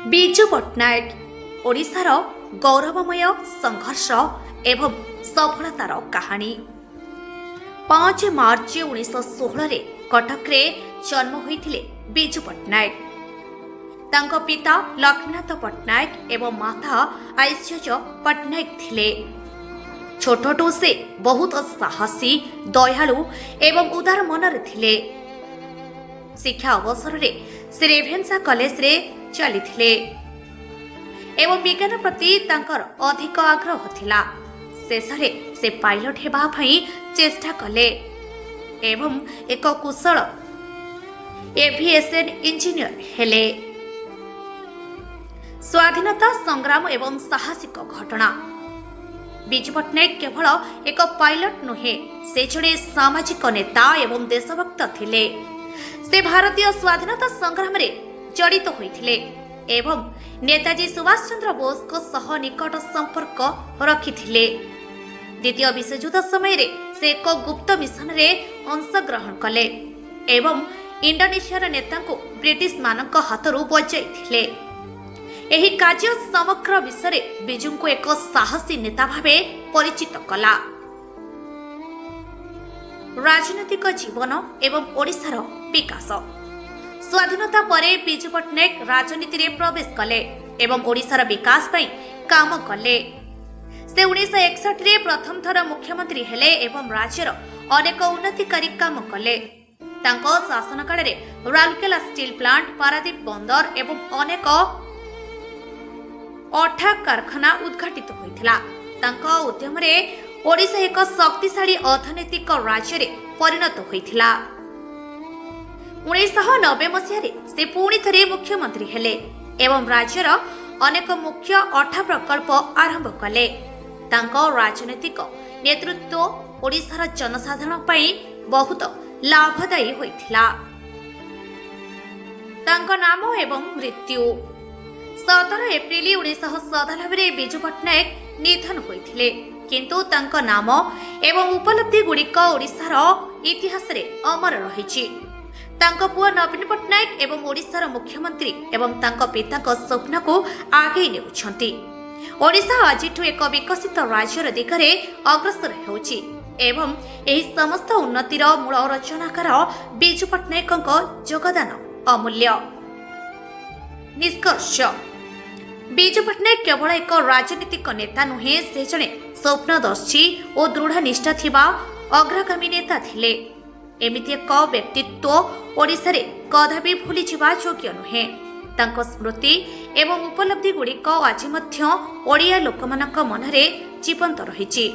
ବିଜୁ ପଟ୍ଟନାୟକ ଓଡ଼ିଶାର ଗୌରବମୟ ସଂଘର୍ଷ ଏବଂ ସଫଳତାର କାହାଣୀ। 5 ମାର୍ଚ୍ଚ 1916 କଟକରେ ଜନ୍ମ ହୋଇଥିଲେ ବିଜୁ ପଟ୍ଟନାୟକ। ତାଙ୍କ ପିତା ଲକ୍ଷ୍ମୀନାଥ ପଟ୍ଟନାୟକ ଏବଂ ମାତା ଐଶ୍ୱର୍ଯ୍ୟ ପଟ୍ଟନାୟକ ଥିଲେ। ଛୋଟଠୁ ସେ ବହୁତ ସାହସୀ, ଦୟାଳୁ ଏବଂ ଉଦାର ମନରେ ଥିଲେ। ଶିକ୍ଷା ଅବସରରେ ସେ ରେଭେନ୍ସା କଲେଜରେ ଚାଲିଥିଲେ ଏବଂ ବିଜ୍ଞାନ ପ୍ରତି ତାଙ୍କର ଅଧିକ ଆଗ୍ରହ ଥିଲା। ଶେଷରେ ସେ ପାଇଲଟ ହେବା ପାଇଁ ଚେଷ୍ଟା କଲେ ଏବଂ ଏକ କୁଶଳ ଏଭିଏସନ୍ ଇଞ୍ଜିନିୟର ହେଲେ। ସ୍ୱାଧୀନତା ସଂଗ୍ରାମ ଏବଂ ସାହସିକ ଘଟଣା। ବିଜୁ ପଟ୍ଟନାୟକ କେବଳ ଏକ ପାଇଲଟ ନୁହେଁ, ସେ ଜଣେ ସାମାଜିକ ନେତା ଏବଂ ଦେଶଭକ୍ତ ଥିଲେ। ସେ ଭାରତୀୟ ସ୍ୱାଧୀନତା ସଂଗ୍ରାମରେ ଜଡ଼ିତ ହୋଇଥିଲେ ଏବଂ ନେତାଜୀ ସୁଭାଷ ଚନ୍ଦ୍ର ବୋଷଙ୍କ ସହ ନିକଟ ସମ୍ପର୍କ ରଖିଥିଲେ। ଦ୍ୱିତୀୟ ବିଶ୍ୱଯୁଦ୍ଧ ସମୟରେ ସେ ଏକ ଗୁପ୍ତ ମିଶନରେ ଅଂଶଗ୍ରହଣ କଲେ ଏବଂ ଇଣ୍ଡୋନେସିଆର ନେତାଙ୍କୁ ବ୍ରିଟିଶମାନଙ୍କ ହାତରୁ ବଚାଇଥିଲେ। ଏହି କାର୍ଯ୍ୟ ସମଗ୍ର ବିଶ୍ୱରେ ବିଜୁଙ୍କୁ ଏକ ସାହସୀ ନେତା ଭାବେ ପରିଚିତ କଲା। ରାଜନୈତିକ ଜୀବନ ଏବଂ ଓଡ଼ିଶାର ବିକାଶ। ସ୍ୱାଧୀନତା ପରେ ବିଜୁ ପଟ୍ଟନାୟକ ରାଜନୀତିରେ ପ୍ରବେଶ କଲେ ଏବଂ ଓଡ଼ିଶାର ବିକାଶ ପାଇଁ କାମ କଲେ। ସେ 1961ରେ ପ୍ରଥମ ଥର ମୁଖ୍ୟମନ୍ତ୍ରୀ ହେଲେ ଏବଂ ରାଜ୍ୟର ଅନେକ ଉନ୍ନତିକାରୀ କାମ କଲେ। ତାଙ୍କ ଶାସନ କାଳରେ ରାଉରକେଲା ଷ୍ଟିଲ୍ ପ୍ଲାଣ୍ଟ, ପାରାଦୀପ ବନ୍ଦର ଏବଂ ଅନେକ ଅଠା କାରଖାନା ଉଦ୍ଘାଟିତ ହୋଇଥିଲା। ତାଙ୍କ ଉଦ୍ୟମରେ ଓଡ଼ିଶା ଏକ ଶକ୍ତିଶାଳୀ ଅର୍ଥନୈତିକ ରାଜ୍ୟରେ ପରିଣତ ହୋଇଥିଲା। 1990 ମସିହାରେ ସେ ପୁଣି ଥରେ ମୁଖ୍ୟମନ୍ତ୍ରୀ ହେଲେ ଏବଂ ରାଜ୍ୟର ଅନେକ ମୁଖ୍ୟ ଅଠା ପ୍ରକଳ୍ପ ଆରମ୍ଭ କଲେ। ତାଙ୍କ ରାଜନୈତିକ ନେତୃତ୍ୱ ଓଡ଼ିଶାର ଜନସାଧାରଣ ପାଇଁ ବହୁତ ଲାଭଦାୟୀ ହୋଇଥିଲା। ତାଙ୍କ ନାମ ଏବଂ ମୃତ୍ୟୁ। 17 ଏପ୍ରିଲ 1997ରେ ବିଜୁ ପଟ୍ଟନାୟକ ନିଧନ ହୋଇଥିଲେ, କିନ୍ତୁ ତାଙ୍କ ନାମ ଏବଂ ଉପଲବ୍ଧି ଗୁଡ଼ିକ ଓଡ଼ିଶାର ଇତିହାସରେ ଅମର ରହିଛି। ତାଙ୍କ ପୁଅ ନବୀନ ପଟ୍ଟନାୟକ ଏବଂ ଓଡ଼ିଶାର ମୁଖ୍ୟମନ୍ତ୍ରୀ ଏବଂ ତାଙ୍କ ପିତାଙ୍କ ସ୍ୱପ୍ନକୁ ଆଗେଇ ନେଉଛନ୍ତି। ଓଡ଼ିଶା ଆଜିଠୁ ଏକ ବିକଶିତ ରାଜ୍ୟର ଦିଗରେ ଅଗ୍ରସର ହେଉଛି ଏବଂ ଏହି ସମସ୍ତ ଉନ୍ନତିର ମୂଳ ରଚନାକାର ବିଜୁ ପଟ୍ଟନାୟକଙ୍କ ଯୋଗଦାନ ଅମୂଲ୍ୟ। ନିଷ୍କର୍ଷ। ବିଜୁ ପଟ୍ଟନାୟକ କେବଳ ଏକ ରାଜନୈତିକ ନେତା ନୁହେଁ, ସେ ଜଣେ ସ୍ୱପ୍ନଦର୍ଶୀ ଓ ଦୃଢ଼ ନିଷ୍ଠା ଥିବା ଅଗ୍ରଗାମୀ ନେତା ଥିଲେ। ଏମିତି ଏକ ବ୍ୟକ୍ତିତ୍ୱ ଓଡ଼ିଶାରେ କଦାପି ଭୁଲିଯିବା ଯୋଗ୍ୟ ନୁହେଁ। ତାଙ୍କ ସ୍ମୃତି ଏବଂ ଉପଲବ୍ଧି ଗୁଡ଼ିକ ଆଜି ମଧ୍ୟ ଓଡ଼ିଆ ଲୋକମାନଙ୍କ ମନରେ ଜୀବନ୍ତ ରହିଛି।